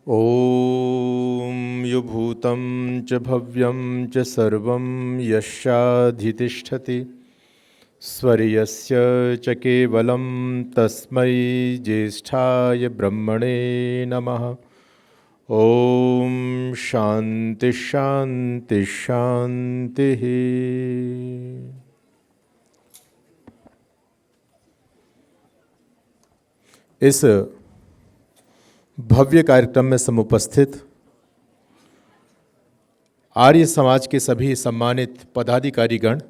ॐ युभूतं च भव्यं च सर्वं यस्याधितिष्ठति स्वर्यस्य च केवलं तस्मै ज्येष्ठाय ब्रह्मणे नमः। ॐ शांति शांति शांति। इस भव्य कार्यक्रम में समुपस्थित आर्य समाज के सभी सम्मानित पदाधिकारीगण,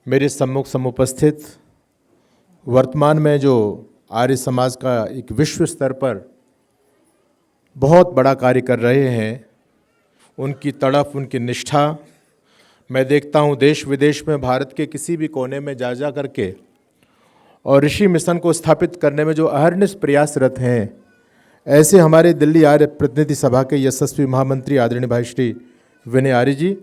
मेरे सम्मुख समुपस्थित वर्तमान में जो आर्य समाज का एक विश्व स्तर पर बहुत बड़ा कार्य कर रहे हैं, उनकी तड़प, उनकी निष्ठा मैं देखता हूँ देश विदेश में, भारत के किसी भी कोने में जा करके और ऋषि मिशन को स्थापित करने में जो अहर्निश प्रयासरत हैं, ऐसे हमारे दिल्ली आर्य प्रतिनिधि सभा के यशस्वी महामंत्री आदरणीय भाई श्री विनय आर्य जी,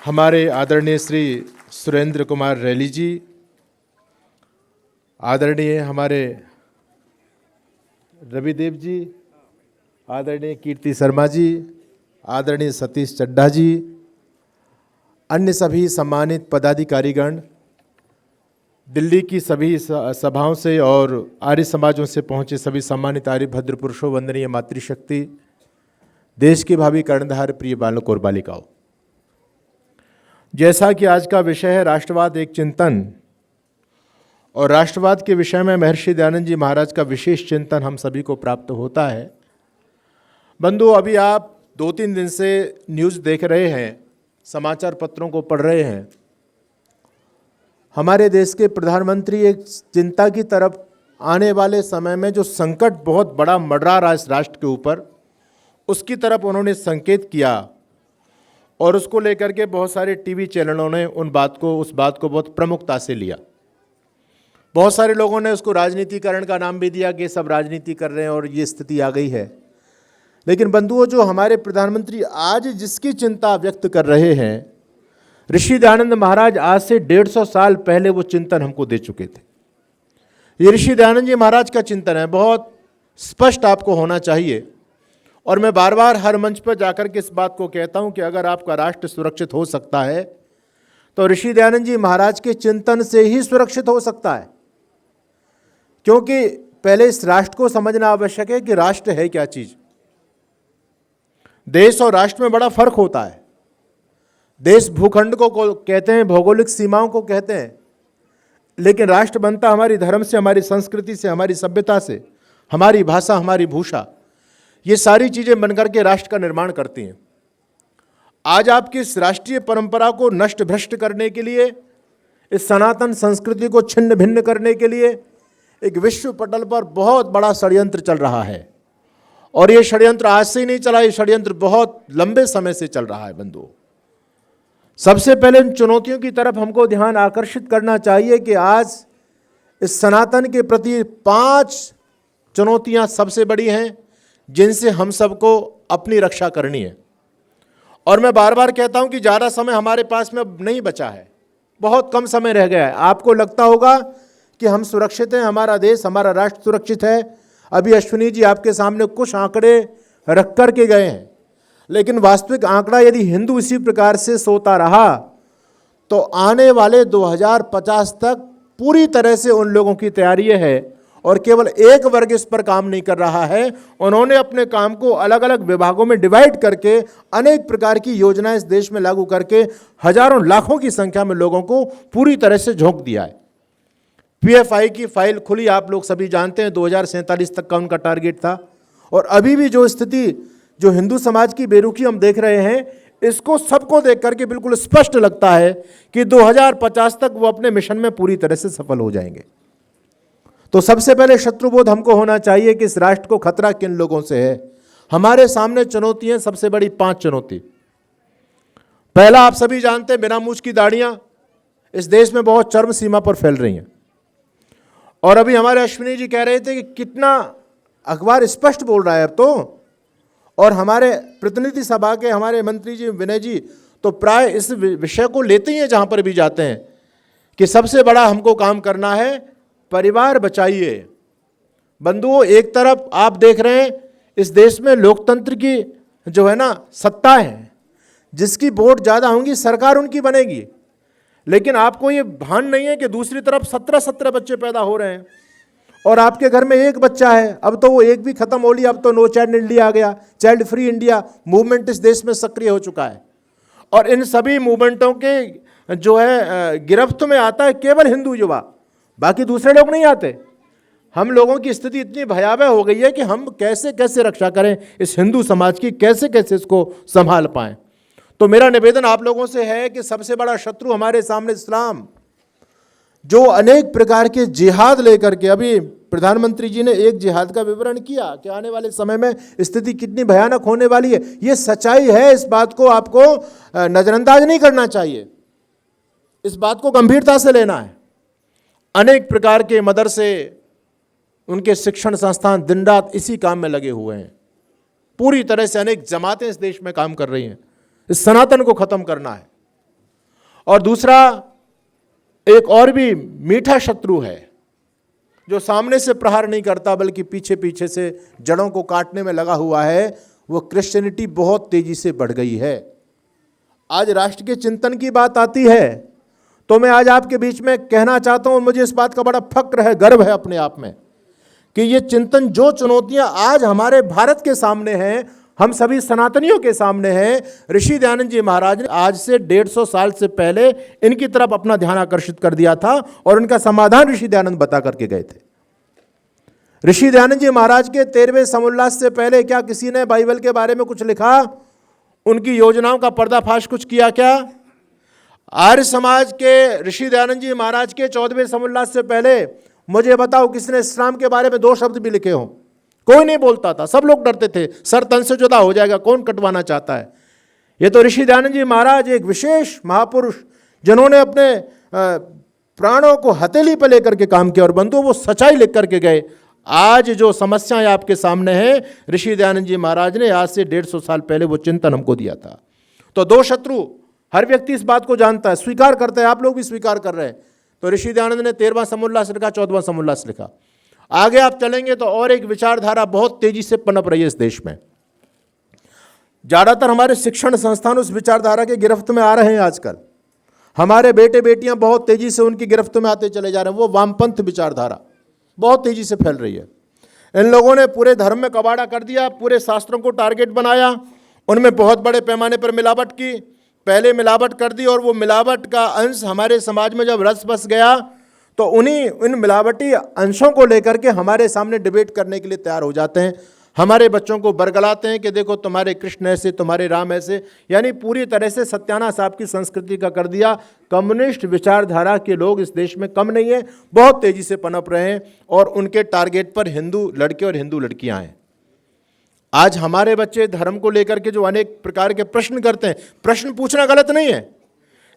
हमारे आदरणीय श्री सुरेंद्र कुमार रैली जी, आदरणीय हमारे रविदेव जी, आदरणीय कीर्ति शर्मा जी, आदरणीय सतीश चड्ढा जी, अन्य सभी सम्मानित पदाधिकारीगण, दिल्ली की सभी सभाओं से और आर्य समाजों से पहुंचे सभी सम्मानित आर्य भद्र पुरुषों, वंदनीय मातृशक्ति, देश के भावी कर्णधार प्रिय बालक और बालिकाओं, जैसा कि आज का विषय है राष्ट्रवाद एक चिंतन, और राष्ट्रवाद के विषय में महर्षि दयानंद जी महाराज का विशेष चिंतन हम सभी को प्राप्त होता है। बंधु, अभी आप 2-3 दिन से न्यूज़ देख रहे हैं, समाचार पत्रों को पढ़ रहे हैं। हमारे देश के प्रधानमंत्री एक चिंता की तरफ आने वाले समय में जो संकट बहुत बड़ा मंडरा रहा है इस राष्ट्र के ऊपर, उसकी तरफ उन्होंने संकेत किया और उसको लेकर के बहुत सारे टीवी चैनलों ने उस बात को बहुत प्रमुखता से लिया। बहुत सारे लोगों ने उसको राजनीतिकरण का नाम भी दिया कि सब राजनीति कर रहे हैं और ये स्थिति आ गई है। लेकिन बंधुओं, जो हमारे प्रधानमंत्री आज जिसकी चिंता व्यक्त कर रहे हैं, ऋषि दयानंद महाराज आज से 150 साल पहले वो चिंतन हमको दे चुके थे। ये ऋषि दयानंद जी महाराज का चिंतन है, बहुत स्पष्ट आपको होना चाहिए। और मैं बार बार हर मंच पर जाकर के इस बात को कहता हूं कि अगर आपका राष्ट्र सुरक्षित हो सकता है तो ऋषि दयानंद जी महाराज के चिंतन से ही सुरक्षित हो सकता है। क्योंकि पहले इस राष्ट्र को समझना आवश्यक है कि राष्ट्र है क्या चीज। देश और राष्ट्र में बड़ा फर्क होता है। देश भूखंड को कहते हैं, भौगोलिक सीमाओं को कहते हैं, लेकिन राष्ट्र बनता हमारी धर्म से, हमारी संस्कृति से, हमारी सभ्यता से, हमारी भाषा, हमारी भूषा, ये सारी चीजें बनकर के राष्ट्र का निर्माण करती हैं। आज आपकी इस राष्ट्रीय परंपरा को नष्ट भ्रष्ट करने के लिए, इस सनातन संस्कृति को छिन्न भिन्न करने के लिए एक विश्व पटल पर बहुत बड़ा षड्यंत्र चल रहा है। और ये षड्यंत्र आज से ही नहीं चला, ये षड्यंत्र बहुत लंबे समय से चल रहा है। बंधुओं, सबसे पहले इन चुनौतियों की तरफ हमको ध्यान आकर्षित करना चाहिए कि आज इस सनातन के प्रति 5 चुनौतियां सबसे बड़ी हैं, जिनसे हम सबको अपनी रक्षा करनी है। और मैं बार बार कहता हूं कि ज़्यादा समय हमारे पास में नहीं बचा है, बहुत कम समय रह गया है। आपको लगता होगा कि हम सुरक्षित हैं, हमारा देश, हमारा राष्ट्र सुरक्षित है। अभी अश्विनी जी आपके सामने कुछ आंकड़े रख कर के गए हैं, लेकिन वास्तविक आंकड़ा यदि हिंदू इसी प्रकार से सोता रहा तो आने वाले 2050 तक पूरी तरह से उन लोगों की तैयारी है। और केवल एक वर्ग इस पर काम नहीं कर रहा है, उन्होंने अपने काम को अलग अलग विभागों में डिवाइड करके अनेक प्रकार की योजनाएं इस देश में लागू करके हजारों लाखों की संख्या में लोगों को पूरी तरह से झोंक दिया है। पीएफआई की फाइल खुली, आप लोग सभी जानते हैं, 2047 तक का उनका टारगेट था। और अभी भी जो स्थिति, जो हिंदू समाज की बेरुखी हम देख रहे हैं, इसको सबको देख करके बिल्कुल स्पष्ट लगता है कि 2050 तक वो अपने मिशन में पूरी तरह से सफल हो जाएंगे। तो सबसे पहले शत्रुबोध हमको होना चाहिए कि इस राष्ट्र को खतरा किन लोगों से है। हमारे सामने चुनौतियां सबसे बड़ी 5 चुनौती। पहला, आप सभी जानते हैं, बिना मूछ की दाढ़ियां इस देश में बहुत चरम सीमा पर फैल रही हैं। और अभी हमारे अश्विनी जी कह रहे थे कि कितना अखबार स्पष्ट बोल रहा है अब तो, और हमारे प्रतिनिधि सभा के हमारे मंत्री जी विनय जी तो प्राय इस विषय को लेते ही हैं जहां पर भी जाते हैं कि सबसे बड़ा हमको काम करना है, परिवार बचाइए, बंधुओं, एक तरफ आप देख रहे हैं इस देश में लोकतंत्र की जो है ना सत्ता है, जिसकी वोट ज़्यादा होंगी सरकार उनकी बनेगी, लेकिन आपको ये भान नहीं है कि दूसरी तरफ 17 बच्चे पैदा हो रहे हैं और आपके घर में एक बच्चा है। अब तो वो एक भी खत्म हो लिया, अब तो नो चाइल्ड इंडिया आ गया, चाइल्ड फ्री इंडिया मूवमेंट इस देश में सक्रिय हो चुका है। और इन सभी मूवमेंटों के जो है गिरफ्त में आता है केवल हिंदू युवा, बाकी दूसरे लोग नहीं आते। हम लोगों की स्थिति इतनी भयावह हो गई है कि हम कैसे कैसे रक्षा करें इस हिंदू समाज की, कैसे कैसे इसको संभाल पाएं। तो मेरा निवेदन आप लोगों से है कि सबसे बड़ा शत्रु हमारे सामने इस्लाम, जो अनेक प्रकार के जिहाद लेकर के, अभी प्रधानमंत्री जी ने एक जिहाद का विवरण किया कि आने वाले समय में स्थिति कितनी भयानक होने वाली है। ये सच्चाई है, इस बात को आपको नजरअंदाज नहीं करना चाहिए, इस बात को गंभीरता से लेना है। अनेक प्रकार के मदरसे, उनके शिक्षण संस्थान दिन रात इसी काम में लगे हुए हैं। पूरी तरह से अनेक जमातें इस देश में काम कर रही हैं, इस सनातन को खत्म करना है। और दूसरा एक और भी मीठा शत्रु है जो सामने से प्रहार नहीं करता बल्कि पीछे पीछे से जड़ों को काटने में लगा हुआ है, वो क्रिश्चियनिटी बहुत तेजी से बढ़ गई है। आज राष्ट्र के चिंतन की बात आती है तो मैं आज आपके बीच में कहना चाहता हूं, मुझे इस बात का बड़ा फक्र है, गर्व है अपने आप में कि ये चिंतन, जो चुनौतियां आज हमारे भारत के सामने हैं, हम सभी सनातनियों के सामने हैं, ऋषि दयानंद जी महाराज ने आज से 150 साल से पहले इनकी तरफ अपना ध्यान आकर्षित कर दिया था और उनका समाधान ऋषि दयानंद बता करके गए थे। ऋषि दयानंद जी महाराज के 13वें समुल्लास से पहले क्या किसी ने बाइबल के बारे में कुछ लिखा? उनकी योजनाओं का पर्दाफाश कुछ किया क्या? आर्य समाज के ऋषि दयानंद जी महाराज के 14वें समुल्लास से पहले मुझे बताओ किसने इस्लाम के बारे में 2 शब्द भी लिखे हों? कोई नहीं बोलता था, सब लोग डरते थे, सर तन से जुदा हो जाएगा, कौन कटवाना चाहता है। ये तो ऋषि दयानंद जी महाराज एक विशेष महापुरुष, जिन्होंने अपने प्राणों को हथेली पर लेकर के काम किया और बंधुओं वो सच्चाई लिख करके गए। आज जो समस्याएं आपके सामने हैं, ऋषि दयानंद जी महाराज ने आज से 150 साल पहले वो चिंतन हमको दिया था। तो 2 शत्रु, हर व्यक्ति इस बात को जानता है, स्वीकार करता है, आप लोग भी स्वीकार कर रहे हैं। तो ऋषि दयानंद ने 13वां समुल्लास लिखा, 14वां समुल्लास लिखा। आगे आप चलेंगे तो और एक विचारधारा बहुत तेजी से पनप रही है इस देश में। ज्यादातर हमारे शिक्षण संस्थान उस विचारधारा के गिरफ्त में आ रहे हैं आजकल। हमारे बेटे बेटियां बहुत तेजी से उनकी गिरफ्त में आते चले जा रहे हैं। वो वामपंथ विचारधारा बहुत तेजी से फैल रही है। इन लोगों ने पूरे धर्म में कबाड़ा कर दिया, पूरे शास्त्रों को टारगेट बनाया, उनमें बहुत बड़े पैमाने पर मिलावट की। पहले मिलावट कर दी और वो मिलावट का अंश हमारे समाज में जब रस बस गया तो इन मिलावटी अंशों को लेकर के हमारे सामने डिबेट करने के लिए तैयार हो जाते हैं। हमारे बच्चों को बरगलाते हैं कि देखो तुम्हारे कृष्ण ऐसे, तुम्हारे राम ऐसे, यानी पूरी तरह से सत्यानाश आपकी संस्कृति का कर दिया। कम्युनिस्ट विचारधारा के लोग इस देश में कम नहीं है, बहुत तेजी से पनप रहे हैं और उनके टारगेट पर हिंदू लड़के और हिंदू लड़कियां हैं। आज हमारे बच्चे धर्म को लेकर के जो अनेक प्रकार के प्रश्न करते हैं, प्रश्न पूछना गलत नहीं है,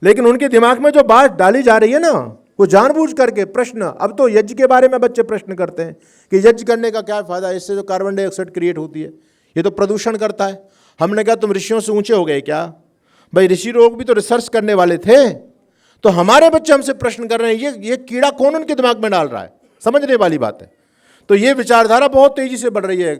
लेकिन उनके दिमाग में जो बात डाली जा रही है ना, वो जानबूझ करके प्रश्न। अब तो यज्ञ के बारे में बच्चे प्रश्न करते हैं कि यज्ञ करने का क्या फायदा है, इससे जो कार्बन डाइऑक्साइड क्रिएट होती है, ये तो प्रदूषण करता है। हमने कहा तुम ऋषियों से ऊंचे हो गए क्या? भाई ऋषि लोग भी तो रिसर्च करने वाले थे। तो हमारे बच्चे हमसे प्रश्न कर रहे हैं, ये कीड़ा कौन उनके दिमाग में डाल रहा है? समझने वाली बात है। तो ये विचारधारा बहुत तेजी से बढ़ रही है,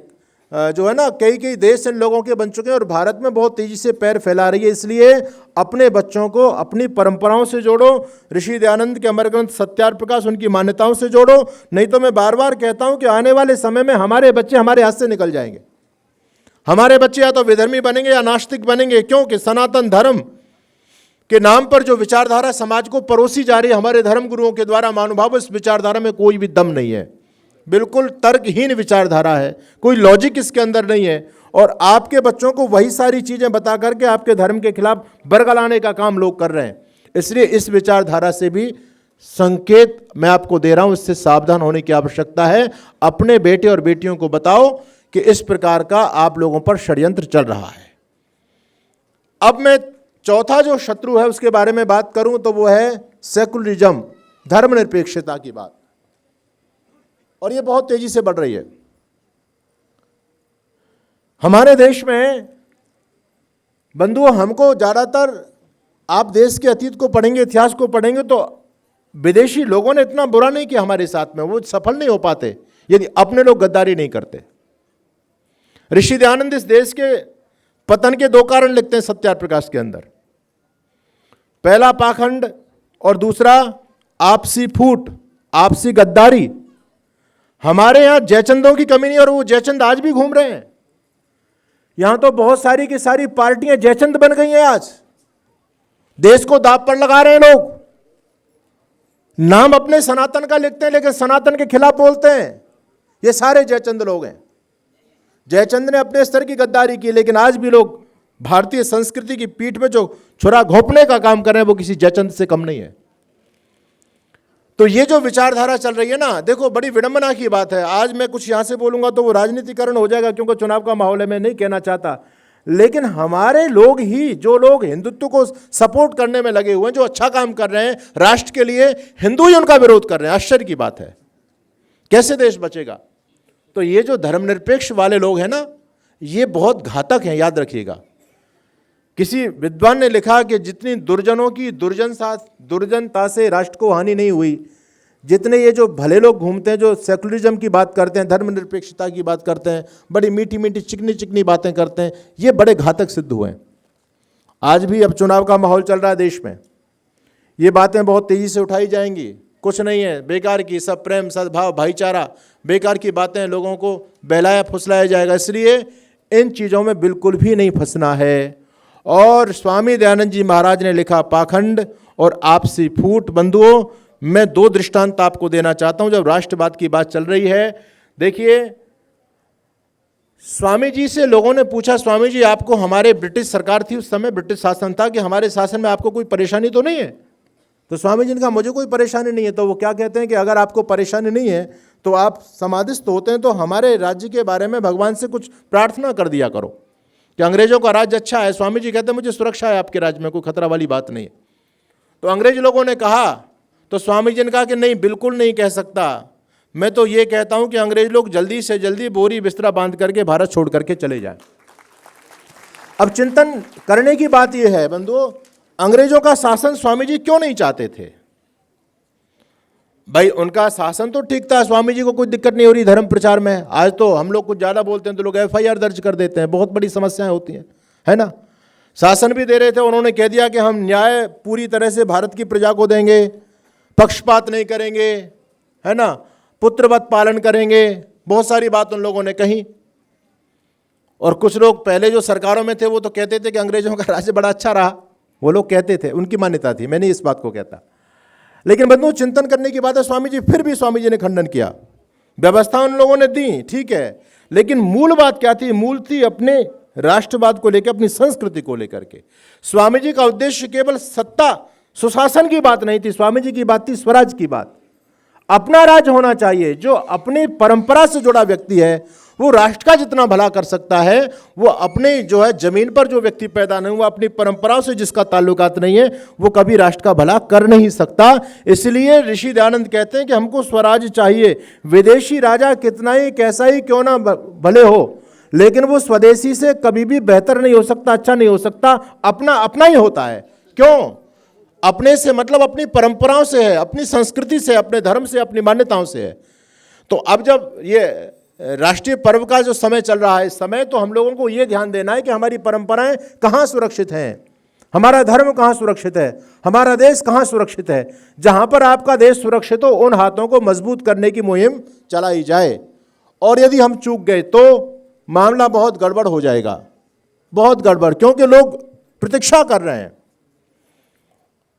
जो है ना, कई देश इन लोगों के बन चुके हैं और भारत में बहुत तेजी से पैर फैला रही है। इसलिए अपने बच्चों को अपनी परंपराओं से जोड़ो, ऋषि दयानंद के अमर ग्रंथ सत्यार्थ प्रकाश उनकी मान्यताओं से जोड़ो। नहीं तो मैं बार बार कहता हूं कि आने वाले समय में हमारे बच्चे हमारे हाथ से निकल जाएंगे। हमारे बच्चे या तो विधर्मी बनेंगे या नास्तिक बनेंगे, क्योंकि सनातन धर्म के नाम पर जो विचारधारा समाज को परोसी जा रही है हमारे धर्म गुरुओं के द्वारा, महानुभाव, इस विचारधारा में कोई भी दम नहीं है, बिल्कुल तर्कहीन विचारधारा है, कोई लॉजिक इसके अंदर नहीं है। और आपके बच्चों को वही सारी चीजें बता करके आपके धर्म के खिलाफ बरगलाने का काम लोग कर रहे हैं। इसलिए इस विचारधारा से भी संकेत मैं आपको दे रहा हूं, इससे सावधान होने की आवश्यकता है। अपने बेटे और बेटियों को बताओ कि इस प्रकार का आप लोगों पर षड्यंत्र चल रहा है। अब मैं चौथा जो शत्रु है उसके बारे में बात करूं तो वो है सेकुलरिज्म, धर्मनिरपेक्षता की बात, और ये बहुत तेजी से बढ़ रही है हमारे देश में। बंधुओं, हमको ज्यादातर, आप देश के अतीत को पढ़ेंगे, इतिहास को पढ़ेंगे तो विदेशी लोगों ने इतना बुरा नहीं किया हमारे साथ में, वो सफल नहीं हो पाते। यदि अपने लोग गद्दारी नहीं करते। ऋषि दयानंद इस देश के पतन के 2 कारण लिखते हैं सत्यार प्रकाश के अंदर। पहला पाखंड और दूसरा आपसी फूट, आपसी गद्दारी। हमारे यहां जयचंदों की कमी नहीं, और वो जयचंद आज भी घूम रहे हैं। यहां तो बहुत सारी की सारी पार्टियां जयचंद बन गई हैं। आज देश को दांव पर लगा रहे हैं लोग। नाम अपने सनातन का लिखते हैं लेकिन सनातन के खिलाफ बोलते हैं। ये सारे जयचंद लोग हैं। जयचंद ने अपने स्तर की गद्दारी की, लेकिन आज भी लोग भारतीय संस्कृति की पीठ में जो छुरा घोंपने का काम कर रहे हैं वो किसी जयचंद से कम नहीं है। तो ये जो विचारधारा चल रही है ना, देखो बड़ी विडंबना की बात है। आज मैं कुछ यहां से बोलूंगा तो वो राजनीतिकरण हो जाएगा, क्योंकि चुनाव का माहौल है, मैं नहीं कहना चाहता। लेकिन हमारे लोग ही, जो लोग हिंदुत्व को सपोर्ट करने में लगे हुए हैं, जो अच्छा काम कर रहे हैं राष्ट्र के लिए, हिंदू ही उनका विरोध कर रहे हैं। आश्चर्य की बात है। कैसे देश बचेगा? तो ये जो धर्मनिरपेक्ष वाले लोग हैं ना, ये बहुत घातक हैं, याद रखिएगा। किसी विद्वान ने लिखा कि जितनी दुर्जनों की दुर्जनता से राष्ट्र को हानि नहीं हुई, जितने ये जो भले लोग घूमते हैं, जो सेकुलरिज्म की बात करते हैं, धर्मनिरपेक्षता की बात करते हैं, बड़ी मीठी मीठी चिकनी चिकनी बातें करते हैं, ये बड़े घातक सिद्ध हुए हैं। आज भी अब चुनाव का माहौल चल रहा है देश में, ये बातें बहुत तेजी से उठाई जाएंगी। कुछ नहीं है, बेकार की सब प्रेम सद्भाव भाईचारा, बेकार की बातें, लोगों को बहलाया फुसलाया जाएगा। इसलिए इन चीज़ों में बिल्कुल भी नहीं फंसना है। और स्वामी दयानंद जी महाराज ने लिखा पाखंड और आपसी फूट। बंधुओं, मैं 2 दृष्टांत आपको देना चाहता हूं जब राष्ट्रवाद की बात चल रही है। देखिए, स्वामी जी से लोगों ने पूछा, स्वामी जी आपको, हमारे ब्रिटिश सरकार थी उस समय, ब्रिटिश शासन था, कि हमारे शासन में आपको कोई परेशानी तो नहीं है? तो स्वामी जी ने कहा मुझे कोई परेशानी नहीं है। तो वो क्या कहते हैं कि अगर आपको परेशानी नहीं है तो आप समाधिस्थ होते हैं तो हमारे राज्य के बारे में भगवान से कुछ प्रार्थना कर दिया करो कि अंग्रेजों का राज्य अच्छा है। स्वामी जी कहते हैं मुझे सुरक्षा है आपके राज्य में, कोई खतरा वाली बात नहीं है। तो अंग्रेज लोगों ने कहा, तो स्वामी जी ने कहा कि नहीं, बिल्कुल नहीं कह सकता। मैं तो ये कहता हूं कि अंग्रेज लोग जल्दी से जल्दी बोरी बिस्तरा बांध करके भारत छोड़ करके चले जाएं। अब चिंतन करने की बात यह है बंधुओं, अंग्रेजों का शासन स्वामी जी क्यों नहीं चाहते थे? भाई उनका शासन तो ठीक था, स्वामी जी को कोई दिक्कत नहीं हो रही धर्म प्रचार में। आज तो हम लोग कुछ ज़्यादा बोलते हैं तो लोग FIR दर्ज कर देते हैं, बहुत बड़ी समस्याएं होती हैं, है ना। शासन भी दे रहे थे, उन्होंने कह दिया कि हम न्याय पूरी तरह से भारत की प्रजा को देंगे, पक्षपात नहीं करेंगे, है ना, पुत्रवत पालन करेंगे, बहुत सारी बात उन लोगों ने कही। और कुछ लोग पहले जो सरकारों में थे वो तो कहते थे कि अंग्रेजों का राज्य बड़ा अच्छा रहा, वो लोग कहते थे, उनकी मान्यता थी, मैं नहीं इस बात को कहता। लेकिन बंधुओं, चिंतन करने की बात है, स्वामी जी फिर भी स्वामी जी ने खंडन किया। व्यवस्था उन लोगों ने दी, ठीक है, लेकिन मूल बात क्या थी? मूल थी अपने राष्ट्रवाद को लेकर, अपनी संस्कृति को लेकर के। स्वामी जी का उद्देश्य केवल सत्ता सुशासन की बात नहीं थी, स्वामी जी की बात थी स्वराज की बात। अपना राज्य होना चाहिए। जो अपनी परंपरा से जुड़ा व्यक्ति है वो राष्ट्र का जितना भला कर सकता है, वो अपने जो है जमीन पर जो व्यक्ति पैदा नहीं हुआ, अपनी परंपराओं से जिसका ताल्लुकात नहीं है, वो कभी राष्ट्र का भला कर नहीं सकता। इसलिए ऋषि दयानंद कहते हैं कि हमको स्वराज चाहिए। विदेशी राजा कितना ही कैसा ही क्यों ना भले हो, लेकिन वो स्वदेशी से कभी भी बेहतर नहीं हो सकता, अच्छा नहीं हो सकता। अपना अपना ही होता है। क्यों? अपने से मतलब अपनी परंपराओं से है, अपनी संस्कृति से, अपने धर्म से, अपनी मान्यताओं से है। तो अब जब ये राष्ट्रीय पर्व का जो समय चल रहा है, इस समय तो हम लोगों को ये ध्यान देना है कि हमारी परंपराएं कहाँ सुरक्षित हैं, हमारा धर्म कहाँ सुरक्षित है, हमारा देश कहाँ सुरक्षित है। जहाँ पर आपका देश सुरक्षित हो, उन हाथों को मजबूत करने की मुहिम चलाई जाए। और यदि हम चूक गए तो मामला बहुत गड़बड़ हो जाएगा, बहुत गड़बड़, क्योंकि लोग प्रतीक्षा कर रहे हैं।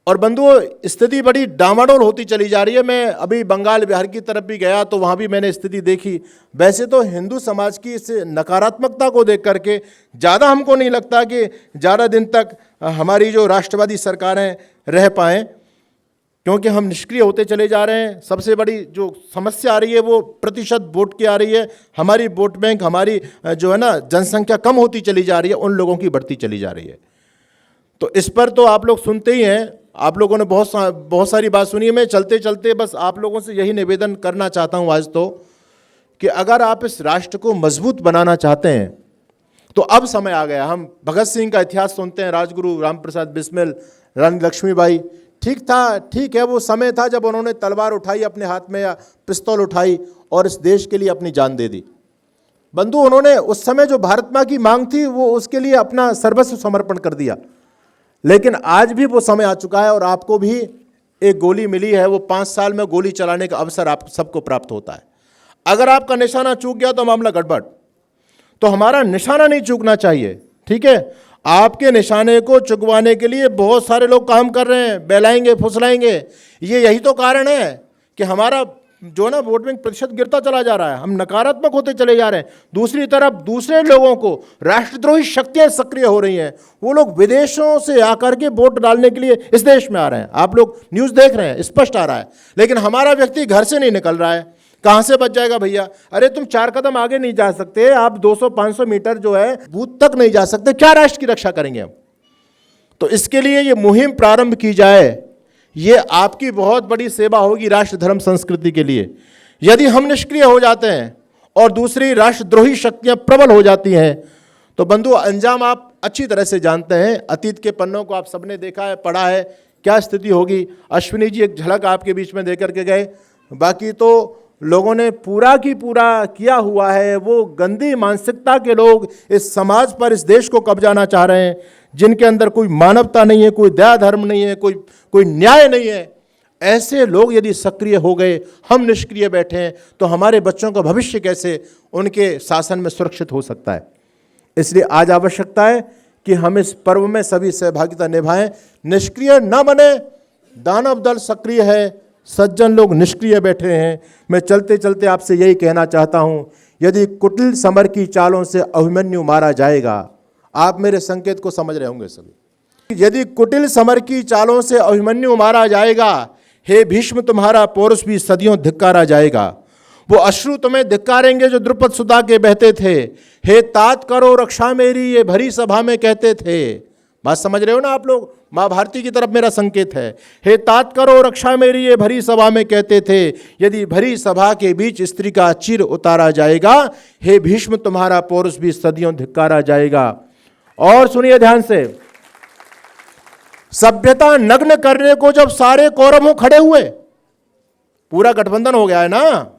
और बंधुओं, स्थिति बड़ी डामाडोल होती चली जा रही है। मैं अभी बंगाल बिहार की तरफ भी गया तो वहाँ भी मैंने स्थिति देखी। वैसे तो हिंदू समाज की इस नकारात्मकता को देख करके ज़्यादा हमको नहीं लगता कि ज़्यादा दिन तक हमारी जो राष्ट्रवादी सरकारें रह पाएँ, क्योंकि हम निष्क्रिय होते चले जा रहे हैं। सबसे बड़ी जो समस्या आ रही है वो प्रतिशत वोट की आ रही है। हमारी वोट बैंक, हमारी जो है ना जनसंख्या कम होती चली जा रही है, उन लोगों की बढ़ती चली जा रही है। तो इस पर तो आप लोग सुनते ही हैं, आप लोगों ने बहुत सारी बात सुनी है। मैं चलते चलते बस आप लोगों से यही निवेदन करना चाहता हूं आज तो, कि अगर आप इस राष्ट्र को मजबूत बनाना चाहते हैं तो अब समय आ गया। हम भगत सिंह का इतिहास सुनते हैं, राजगुरु रामप्रसाद बिस्मिल, रानी लक्ष्मीबाई, ठीक है, वो समय था जब उन्होंने तलवार उठाई अपने हाथ में या पिस्तौल उठाई और इस देश के लिए अपनी जान दे दी। बंधु, उन्होंने उस समय जो भारत माँ की मांग थी वो उसके लिए अपना सर्वस्व समर्पण कर दिया। लेकिन आज भी वो समय आ चुका है और आपको भी एक गोली मिली है, वो 5 साल में गोली चलाने का अवसर आप सबको प्राप्त होता है। अगर आपका निशाना चूक गया तो मामला गड़बड़। तो हमारा निशाना नहीं चूकना चाहिए, ठीक है। आपके निशाने को चुकवाने के लिए बहुत सारे लोग काम कर रहे हैं, बहलाएंगे फुसलाएंगे। यही तो कारण है कि हमारा जो ना वोटिंग प्रतिशत गिरता चला जा रहा है, हम नकारात्मक होते चले जा रहे हैं। दूसरी तरफ दूसरे लोगों को राष्ट्रद्रोही शक्तियां सक्रिय हो रही हैं, वो लोग विदेशों से आकर के वोट डालने के लिए इस देश में आ रहे हैं। आप लोग न्यूज़ देख रहे हैं, स्पष्ट आ रहा है। लेकिन हमारा व्यक्ति घर से नहीं निकल रहा है, कहां से बच जाएगा भैया? अरे तुम 4 कदम आगे नहीं जा सकते, आप 200-500 मीटर जो है बूथ तक नहीं जा सकते, क्या राष्ट्र की रक्षा करेंगे हम? तो इसके लिए ये मुहिम प्रारंभ की जाए, ये आपकी बहुत बड़ी सेवा होगी राष्ट्र धर्म संस्कृति के लिए। यदि हम निष्क्रिय हो जाते हैं और दूसरी राष्ट्रद्रोही शक्तियां प्रबल हो जाती हैं तो बंधु, अंजाम आप अच्छी तरह से जानते हैं। अतीत के पन्नों को आप सबने देखा है, पढ़ा है, क्या स्थिति होगी। अश्विनी जी एक झलक आपके बीच में देकर के गए, बाकी तो लोगों ने पूरा की पूरा किया हुआ है। वो गंदी मानसिकता के लोग इस समाज पर, इस देश को कब्जाना चाह रहे हैं, जिनके अंदर कोई मानवता नहीं है, कोई दया धर्म नहीं है, कोई न्याय नहीं है। ऐसे लोग यदि सक्रिय हो गए, हम निष्क्रिय बैठे हैं, तो हमारे बच्चों का भविष्य कैसे उनके शासन में सुरक्षित हो सकता है? इसलिए आज आवश्यकता है कि हम इस पर्व में सभी सहभागिता निभाएं, निष्क्रिय न बने। दानव दल सक्रिय है, सज्जन लोग निष्क्रिय बैठे हैं। मैं चलते चलते आपसे यही कहना चाहता हूं, यदि कुटिल समर की चालों से अभिमन्यु मारा जाएगा, आप मेरे संकेत को समझ रहे होंगे सभी। यदि कुटिल समर की चालों से अभिमन्यु मारा जाएगा, हे भीष्म तुम्हारा पौरुष भी सदियों धिक्कारा जाएगा। वो अश्रु तुम्हें धिक्कारेंगे जो द्रुपद सुधा के बहते थे, हे तात करो रक्षा मेरी ये भरी सभा में कहते थे। बात समझ रहे हो ना आप लोग? माँ भारती की तरफ मेरा संकेत है, हे तात करो रक्षा मेरी ये भरी सभा में कहते थे। यदि भरी सभा के बीच स्त्री का चिर उतारा जाएगा, हे भीष्म तुम्हारा पौरुष भी सदियों धिक्कारा जाएगा। और सुनिए ध्यान से, सभ्यता नग्न करने को जब सारे कौरवों खड़े हुए, पूरा गठबंधन हो गया है ना,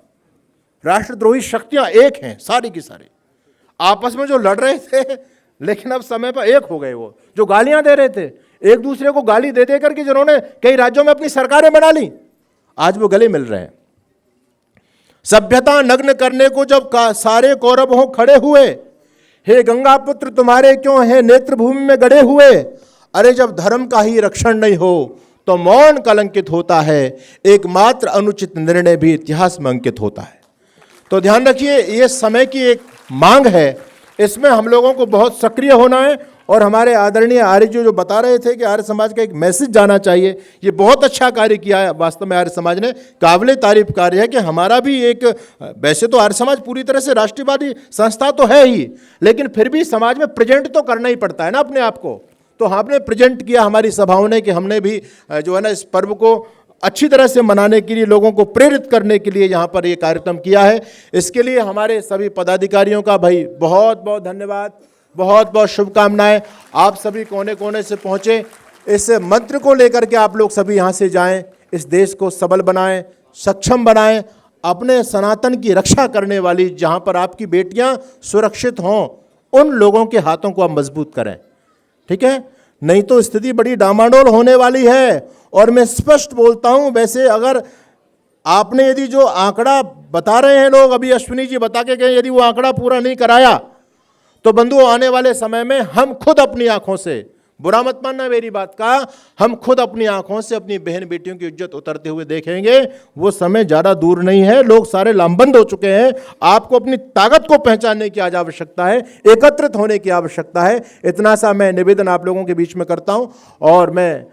राष्ट्रद्रोही शक्तियां एक हैं, सारी की सारी आपस में जो लड़ रहे थे, लेकिन अब समय पर एक हो गए। वो जो गालियां दे रहे थे, एक दूसरे को गाली दे दे करके जिन्होंने कई राज्यों में अपनी सरकारें बना ली, आज वो गले मिल रहे हैं। सभ्यता नग्न करने को जब सारे कौरव हो खड़े हुए, हे गंगा पुत्र तुम्हारे क्यों है नेत्र भूमि में गड़े हुए। अरे जब धर्म का ही रक्षण नहीं हो तो मौन कलंकित होता है, एकमात्र अनुचित निर्णय भी इतिहास में अंकित होता है। तो ध्यान रखिए, ये समय की एक मांग है, इसमें हम लोगों को बहुत सक्रिय होना है। और हमारे आदरणीय आर्य जी जो बता रहे थे कि आर्य समाज का एक मैसेज जाना चाहिए, ये बहुत अच्छा कार्य किया है वास्तव में आर्य समाज ने। काबिले तारीफ कार्य है कि हमारा भी एक, वैसे तो आर्य समाज पूरी तरह से राष्ट्रवादी संस्था तो है ही, लेकिन फिर भी समाज में प्रेजेंट तो करना ही पड़ता है ना अपने आप को। तो हमने प्रेजेंट किया हमारी सभाओं ने कि हमने भी जो है ना इस पर्व को अच्छी तरह से मनाने के लिए, लोगों को प्रेरित करने के लिए यहाँ पर ये कार्यक्रम किया है। इसके लिए हमारे सभी पदाधिकारियों का भाई बहुत बहुत धन्यवाद, बहुत बहुत शुभकामनाएं। आप सभी कोने कोने से पहुँचे, इस मंत्र को लेकर के आप लोग सभी यहाँ से जाएं, इस देश को सबल बनाएं, सक्षम बनाएं, अपने सनातन की रक्षा करने वाली, जहाँ पर आपकी बेटियाँ सुरक्षित हों, उन लोगों के हाथों को आप मजबूत करें, ठीक है? नहीं तो स्थिति बड़ी डामाडोल होने वाली है। और मैं स्पष्ट बोलता हूं, वैसे अगर आपने यदि जो आंकड़ा बता रहे हैं लोग, अभी अश्विनी जी बता के गए, यदि वो आंकड़ा पूरा नहीं कराया तो बंधुओं आने वाले समय में हम खुद अपनी आंखों से, बुरा मत मानना मेरी बात का, हम खुद अपनी आंखों से अपनी बहन बेटियों की इज्जत उतरते हुए देखेंगे। वो समय ज़्यादा दूर नहीं है, लोग सारे लामबंद हो चुके हैं। आपको अपनी ताकत को पहचानने की आज आवश्यकता है, एकत्रित होने की आवश्यकता है। इतना सा मैं निवेदन आप लोगों के बीच में करता हूं और मैं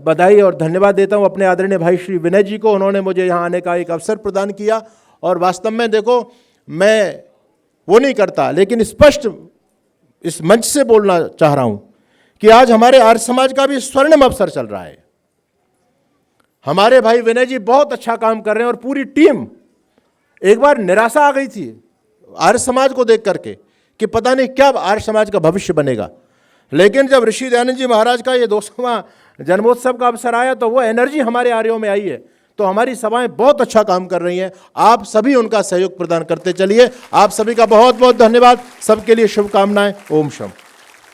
बधाई और धन्यवाद देता हूं अपने आदरणीय भाई श्री विनय जी को। उन्होंने मुझे यहाँ आने का एक अवसर प्रदान किया। और वास्तव में देखो, मैं वो नहीं करता, लेकिन स्पष्ट इस मंच से बोलना चाह रहा हूं कि आज हमारे आर्य समाज का भी स्वर्णिम अवसर चल रहा है। हमारे भाई विनय जी बहुत अच्छा काम कर रहे हैं और पूरी टीम। एक बार निराशा आ गई थी आर्य समाज को देख करके कि पता नहीं क्या आर्य समाज का भविष्य बनेगा, लेकिन जब ऋषि दयानंद जी महाराज का ये 200वां जन्मोत्सव का अवसर आया तो वो एनर्जी हमारे आर्यों में आई है। तो हमारी सभाएं बहुत अच्छा काम कर रही हैं, आप सभी उनका सहयोग प्रदान करते चलिए। आप सभी का बहुत बहुत धन्यवाद। सबके लिए शुभकामनाएं। ओम शम।